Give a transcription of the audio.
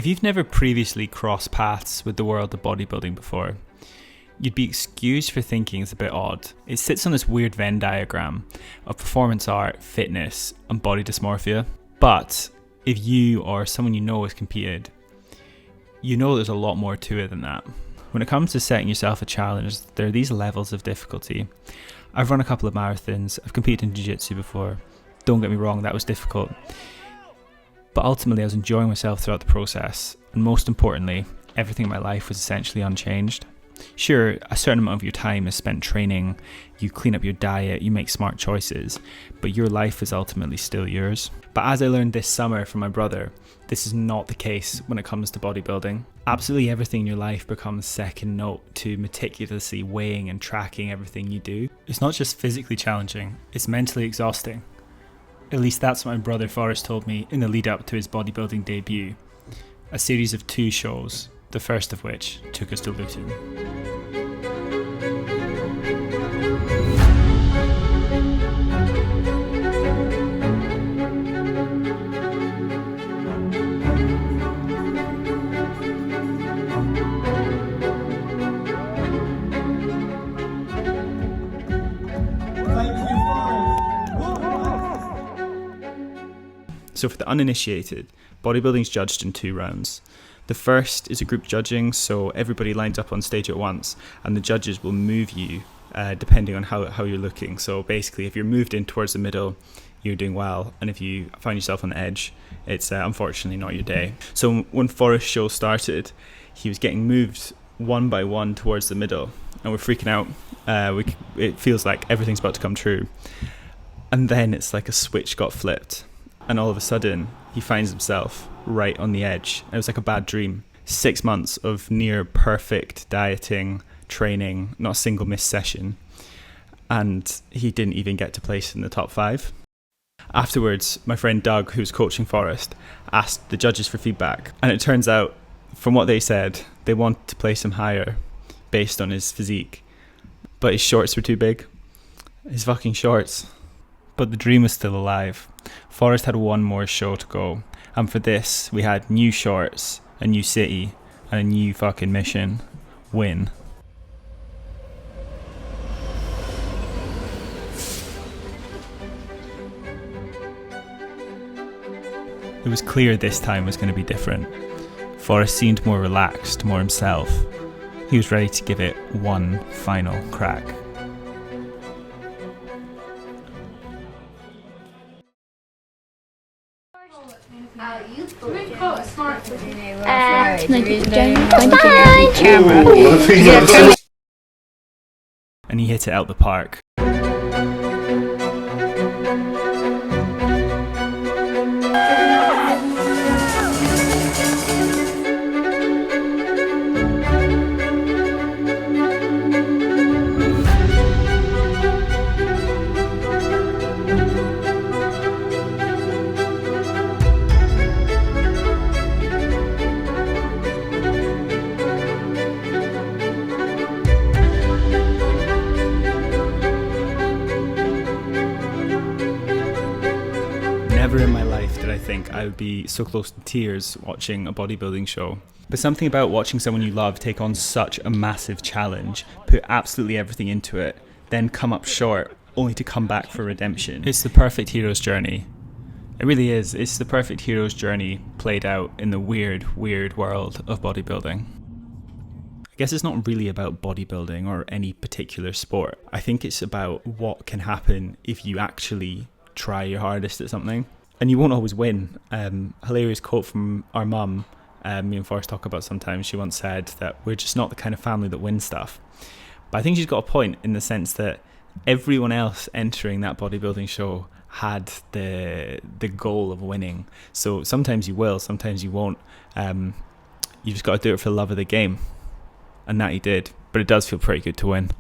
If you've never previously crossed paths with the world of bodybuilding before, you'd be excused for thinking it's a bit odd. It sits on this weird Venn diagram of performance art, fitness, and body dysmorphia. But if you or someone you know has competed, you know there's a lot more to it than that. When it comes to setting yourself a challenge, there are these levels of difficulty. I've run a couple of marathons, I've competed in jiu-jitsu before. Don't get me wrong, that was difficult. But ultimately I was enjoying myself throughout the process, and most importantly, everything in my life was essentially unchanged. Sure, a certain amount of your time is spent training, you clean up your diet, you make smart choices, but your life is ultimately still yours. But as I learned this summer from my brother, this is not the case when it comes to bodybuilding. Absolutely everything in your life becomes second note to meticulously weighing and tracking everything you do. It's not just physically challenging, it's mentally exhausting. At least that's what my brother Forrest told me in the lead up to his bodybuilding debut. A series of 2 shows, the first of which took us to Luton. So for the uninitiated, bodybuilding is judged in 2 rounds. The first is a group judging, so everybody lines up on stage at once, and the judges will move you depending on how you're looking. So basically, if you're moved in towards the middle, you're doing well, and if you find yourself on the edge, it's unfortunately not your day. So when Forrest's show started, he was getting moved one by one towards the middle, and we're freaking out. It feels like everything's about to come true. And then it's like a switch got flipped. And all of a sudden, he finds himself right on the edge. It was like a bad dream. 6 months of near perfect dieting, training, not a single missed session. And he didn't even get to place in the top 5. Afterwards, my friend Doug, who was coaching Forrest, asked the judges for feedback. And it turns out, from what they said, they wanted to place him higher based on his physique. But his shorts were too big. His fucking shorts. But the dream was still alive. Forrest had one more show to go, and for this we had new shorts, a new city, and a new fucking mission: win. It was clear this time was going to be different. Forrest seemed more relaxed, more himself. He was ready to give it one final crack. And he hit it out the park. Never in my life did I think I would be so close to tears watching a bodybuilding show. But something about watching someone you love take on such a massive challenge, put absolutely everything into it, then come up short, only to come back for redemption. It's the perfect hero's journey. It really is. It's the perfect hero's journey played out in the weird, weird world of bodybuilding. I guess it's not really about bodybuilding or any particular sport. I think it's about what can happen if you actually try your hardest at something. And you won't always win. Hilarious quote from our mum, me and Forrest talk about sometimes. She once said that we're just not the kind of family that wins stuff. But I think she's got a point in the sense that everyone else entering that bodybuilding show had the goal of winning. So sometimes you will, sometimes you won't. You just got to do it for the love of the game. And that he did. But it does feel pretty good to win.